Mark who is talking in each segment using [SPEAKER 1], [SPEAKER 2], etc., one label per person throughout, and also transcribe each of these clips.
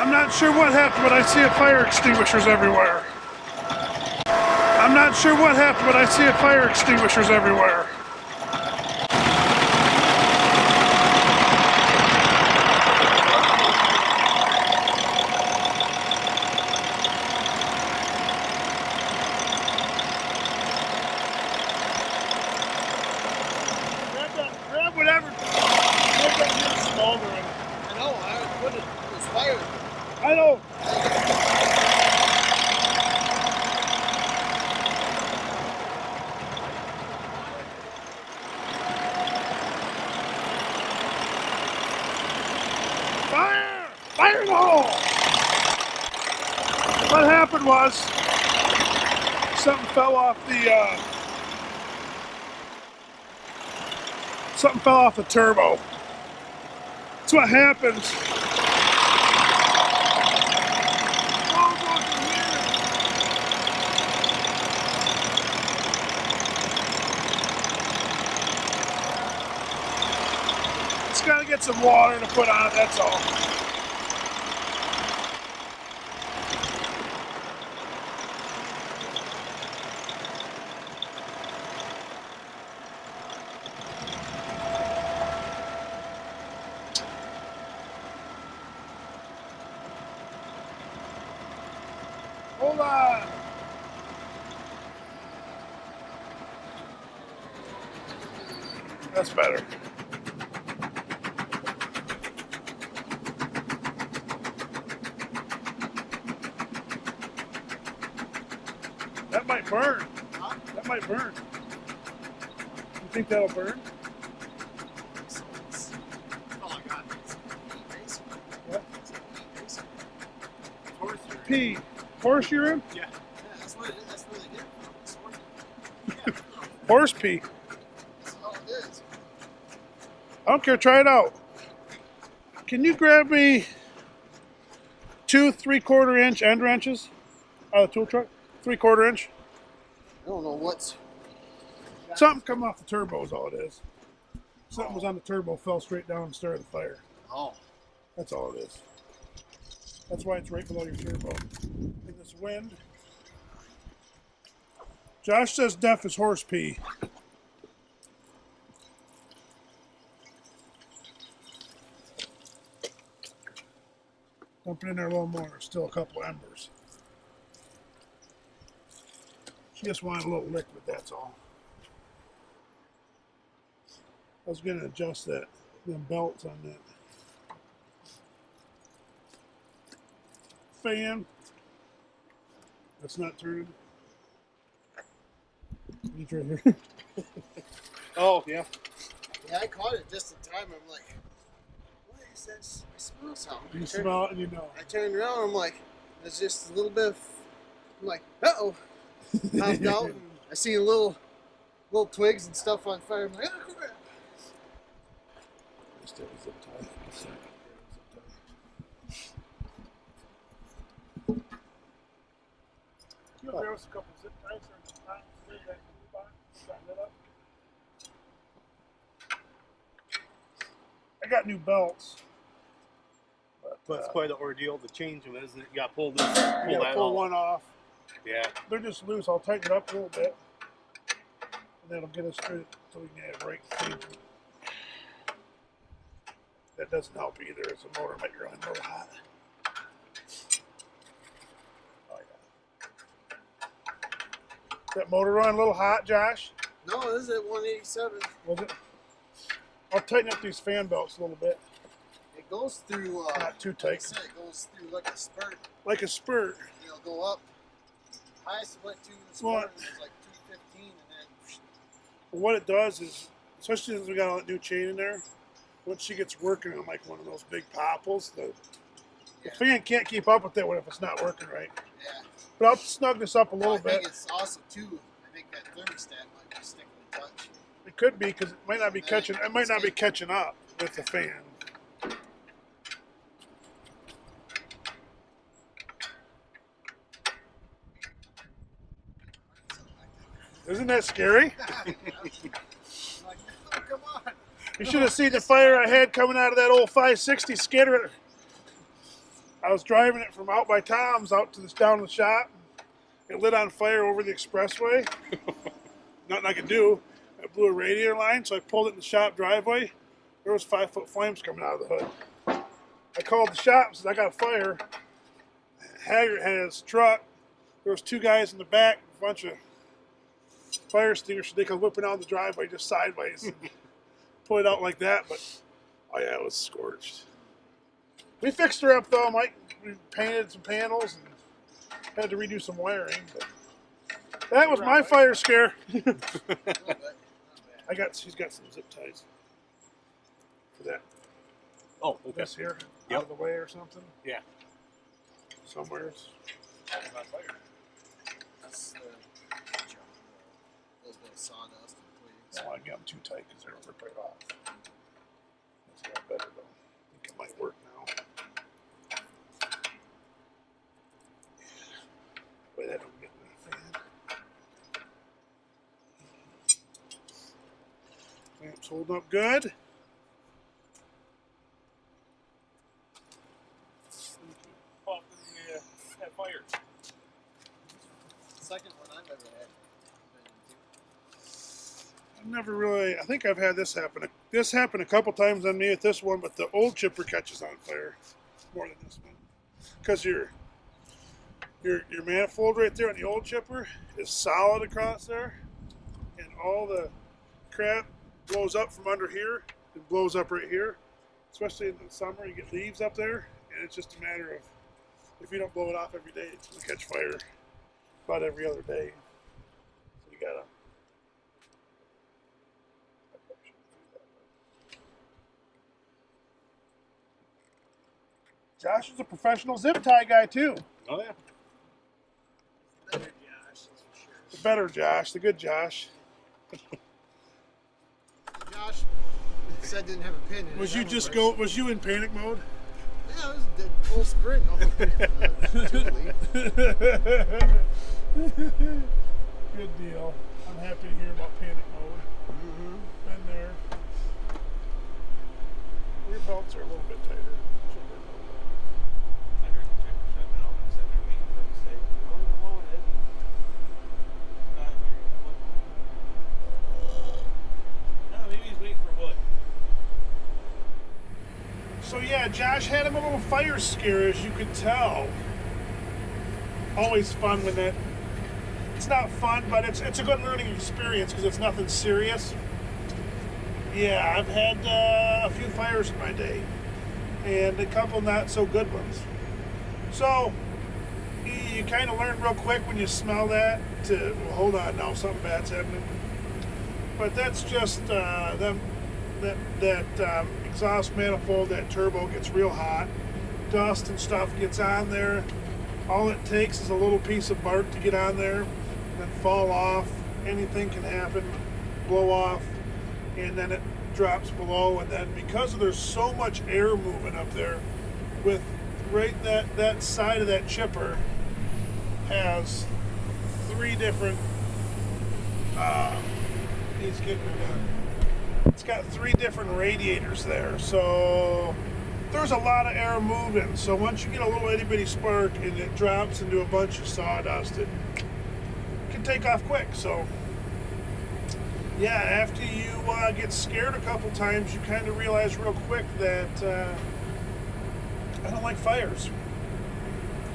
[SPEAKER 1] I'm not sure what happened, but I see a fire extinguishers everywhere. I'm not sure what happened, but I see a fire extinguishers everywhere. Grab whatever.
[SPEAKER 2] I know, I put it. It was fire.
[SPEAKER 1] I know. Fire! Fire in the hole! What happened was something fell off the turbo. That's what happens. Just gotta get some water to put on it, that's all. Hold on. That's better. That might burn. Huh? That might burn. You think that'll burn?
[SPEAKER 2] Oh my god.
[SPEAKER 1] What? Pee. Horse urine?
[SPEAKER 2] Yeah. Yeah, that's what it is. That's what they did. Yeah.
[SPEAKER 1] Horse pee.
[SPEAKER 2] That's all it is.
[SPEAKER 1] I don't care, try it out. Can you grab me 2 3/4 inch end wrenches out of the tool truck? 3/4 inch?
[SPEAKER 2] I don't know what's...
[SPEAKER 1] Something come off the turbo is all it is. Something was on the turbo, fell straight down and started the fire.
[SPEAKER 2] Oh.
[SPEAKER 1] That's all it is. That's why it's right below your turbo. In this wind. Josh says deaf is horse pee. Dump it in there a little more. There's still a couple embers. She just wanted a little liquid, that's all. I was going to adjust them belts on that fan. That's not turning. He's right here. Oh, yeah.
[SPEAKER 2] Yeah, I caught it just in time. I'm like, what is this? I smell something.
[SPEAKER 1] You smell it and you know.
[SPEAKER 2] I turned around, I'm like, there's just a little bit of, I'm like, uh-oh. Popped out, and I see little twigs and stuff on fire. I'm like, oh, crap.
[SPEAKER 1] Still zip tie. You grab us a couple zip ties or some time to that box, tighten it up. I got new belts.
[SPEAKER 3] But it's quite an ordeal to change them, isn't it? You got to pull
[SPEAKER 1] Pull
[SPEAKER 3] off.
[SPEAKER 1] one off.
[SPEAKER 3] Yeah.
[SPEAKER 1] They're just loose. I'll tighten it up a little bit. And that'll get us through so we can get it right. That doesn't help either. It's a motor might run a little hot. Oh, yeah. That motor run a little hot, Josh?
[SPEAKER 2] No, this is at 187.
[SPEAKER 1] Was it? I'll tighten up these fan belts a little bit.
[SPEAKER 2] It goes through...
[SPEAKER 1] Not too
[SPEAKER 2] like
[SPEAKER 1] tight.
[SPEAKER 2] I said, it goes through like a spurt.
[SPEAKER 1] Like a spurt.
[SPEAKER 2] It'll go up. Highest it went to this morning was like 215, and then...
[SPEAKER 1] What it does is, especially since we got all that new chain in there, once she gets working on like one of those big popples, the fan can't keep up with it if it's not working right.
[SPEAKER 2] Yeah.
[SPEAKER 1] But I'll snug this up a little bit.
[SPEAKER 2] I think it's also too. I think that thermostat might be sticking to touch.
[SPEAKER 1] It could be because it might not be catching. It might not be catching up with the fan. Isn't that scary?
[SPEAKER 2] Like, oh, come on.
[SPEAKER 1] You should have seen the fire I had coming out of that old 560 skidder. I was driving it from out by Tom's out to down to the shop. It lit on fire over the expressway. Nothing I could do. I blew a radiator line, so I pulled it in the shop driveway. There was 5-foot flames coming out of the hood. I called the shop and said, I got a fire. Haggart had his truck. There was 2 guys in the back, a bunch of fire extinguishers. They come whipping out the driveway just sideways. Pull it out like that, but oh yeah, it was scorched. We fixed her up though, Mike. We painted some panels and had to redo some wiring. But that was my fire scare. She's got some zip ties for that.
[SPEAKER 3] Oh, okay.
[SPEAKER 1] This here,
[SPEAKER 3] Yep.
[SPEAKER 1] out of the way or something.
[SPEAKER 3] Yeah.
[SPEAKER 1] Somewheres.
[SPEAKER 2] That's those bit of sawdust and twigs.
[SPEAKER 1] I don't want to get them too tight because they'll rip right off. That's a lot better though. I think it might work now. Way that don't get in the fan. Lamp's holding up good.
[SPEAKER 3] Had fire.
[SPEAKER 2] Second one I've ever had.
[SPEAKER 1] I've never really. I think I've had this happen. This happened a couple times on me with this one, but the old chipper catches on fire more than this one because your manifold right there on the old chipper is solid across there, and all the crap blows up from under here. It blows up right here, especially in the summer. You get leaves up there, and it's just a matter of if you don't blow it off every day, it's going to catch fire about every other day. So you gotta. Josh is a professional zip tie guy too.
[SPEAKER 3] Oh yeah.
[SPEAKER 2] Better Josh, that's for sure.
[SPEAKER 1] The better Josh, the good Josh.
[SPEAKER 2] Josh said didn't have a pin in it.
[SPEAKER 1] Was you
[SPEAKER 2] That
[SPEAKER 1] just
[SPEAKER 2] one
[SPEAKER 1] go?
[SPEAKER 2] works.
[SPEAKER 1] Was you in panic mode?
[SPEAKER 2] Yeah, it was a dead full sprint.
[SPEAKER 1] Good deal. I'm happy to hear about panic mode.
[SPEAKER 2] Mm-hmm.
[SPEAKER 1] Been there. Rear belts are a little bit tighter. Should work a little
[SPEAKER 3] I heard the chipper shut down. I'm sitting there waiting for him to say, "Oh, no, it isn't." Not here. No, maybe he's waiting for wood.
[SPEAKER 1] bit. So yeah, Josh had him a little fire scare, as you could tell. Always fun when that. It's not fun, but it's a good learning experience because it's nothing serious. Yeah, I've had a few fires in my day, and a couple not so good ones. So you kind of learn real quick when you smell that to well, hold on now, something bad's happening. But that's just that exhaust manifold, that turbo gets real hot, dust and stuff gets on there. All it takes is a little piece of bark to get on there, then fall off. Anything can happen, blow off, and then it drops below. And then because there's so much air moving up there, with right that side of that chipper has 3 different. He's getting it done. It's got 3 different radiators there, so there's a lot of air moving. So once you get a little itty bitty spark and it drops into a bunch of sawdust, it can take off quick. So yeah, after you get scared a couple times, you kind of realize real quick that I don't like fires.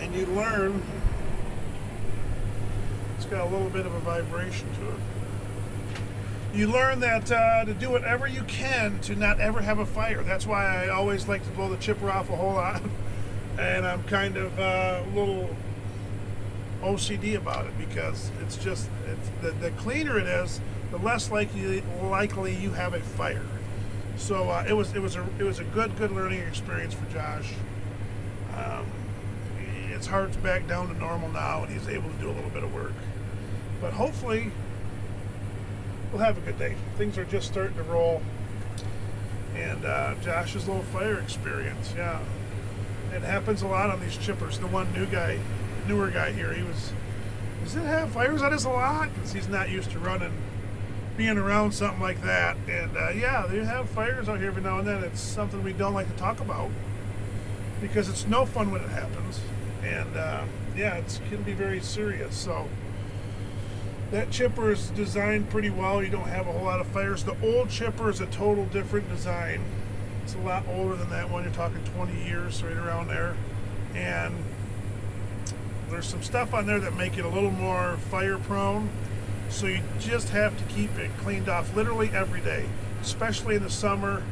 [SPEAKER 1] And you learn it's got a little bit of a vibration to it. You learn that to do whatever you can to not ever have a fire. That's why I always like to blow the chipper off a whole lot. And I'm kind of a little OCD about it because it's just the cleaner it is, the less likely you have a fire. So it was a good learning experience for Josh. It's hard to back down to normal now, and he's able to do a little bit of work. But hopefully, we'll have a good day. Things are just starting to roll. And Josh's little fire experience, yeah. It happens a lot on these chippers. The one newer guy here, does it have fires on his lot? Because he's not used to being around something like that. And yeah, they have fires out here every now and then. It's something we don't like to talk about. because it's no fun when it happens. And yeah, it can be very serious. So that chipper is designed pretty well. You don't have a whole lot of fires. The old chipper is a total different design. It's a lot older than that one. You're talking 20 years, right around there. And there's some stuff on there that make it a little more fire prone. So you just have to keep it cleaned off literally every day, especially in the summer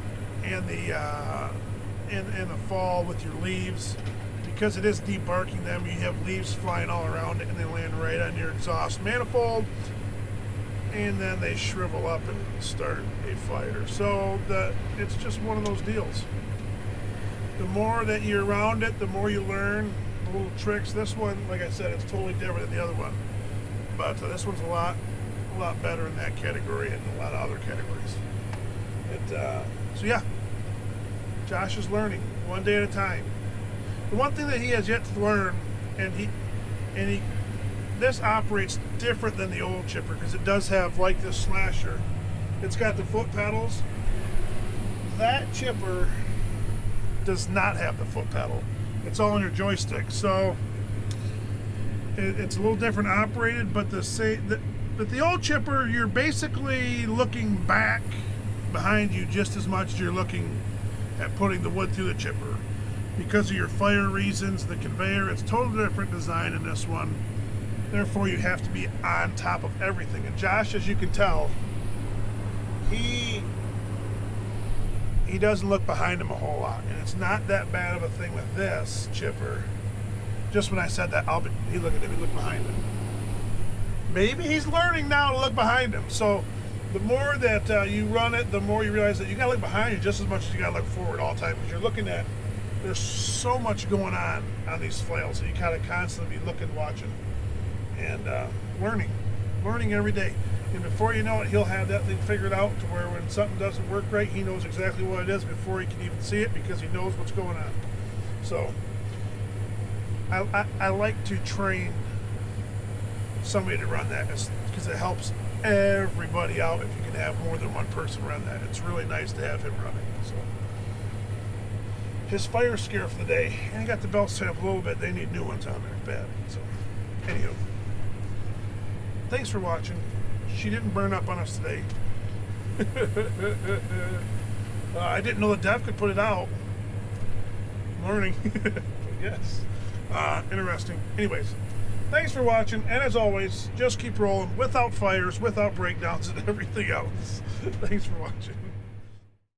[SPEAKER 1] and in the fall with your leaves. Because it is debarking them, you have leaves flying all around it and they land right on your exhaust manifold, and then they shrivel up and start a fire. So it's just one of those deals. The more that you're around it, the more you learn the little tricks. This one, like I said, it's totally different than the other one, but this one's a lot better in that category and a lot of other categories. So yeah, Josh is learning one day at a time. The one thing that he has yet to learn, this operates different than the old chipper because it does have, like this slasher, it's got the foot pedals. That chipper does not have the foot pedal. It's all on your joystick. So it's a little different operated, but the old chipper, you're basically looking back behind you just as much as you're looking at putting the wood through the chipper. Because of your fire reasons, the conveyor, it's totally different design in this one. Therefore, you have to be on top of everything. And Josh, as you can tell, he doesn't look behind him a whole lot. And it's not that bad of a thing with this chipper. Just when I said that, he looked at him, he looked behind him. Maybe he's learning now to look behind him. So the more that you run it, the more you realize that you gotta look behind you just as much as you gotta look forward all the time. Because you're looking at, there's so much going on these flails, so you gotta constantly be looking, watching, and learning every day. And before you know it, he'll have that thing figured out to where when something doesn't work right, he knows exactly what it is before he can even see it because he knows what's going on. So I like to train somebody to run that because it helps everybody out if you can have more than one person run that. It's really nice to have him running. So his fire scare for the day, and he got the belts set up a little bit. They need new ones on there bad. So anywho, thanks for watching. She didn't burn up on us today. I didn't know the dev could put it out. Learning. Yes. Interesting. Anyways, thanks for watching, and as always, just keep rolling without fires, without breakdowns, and everything else. Thanks for watching.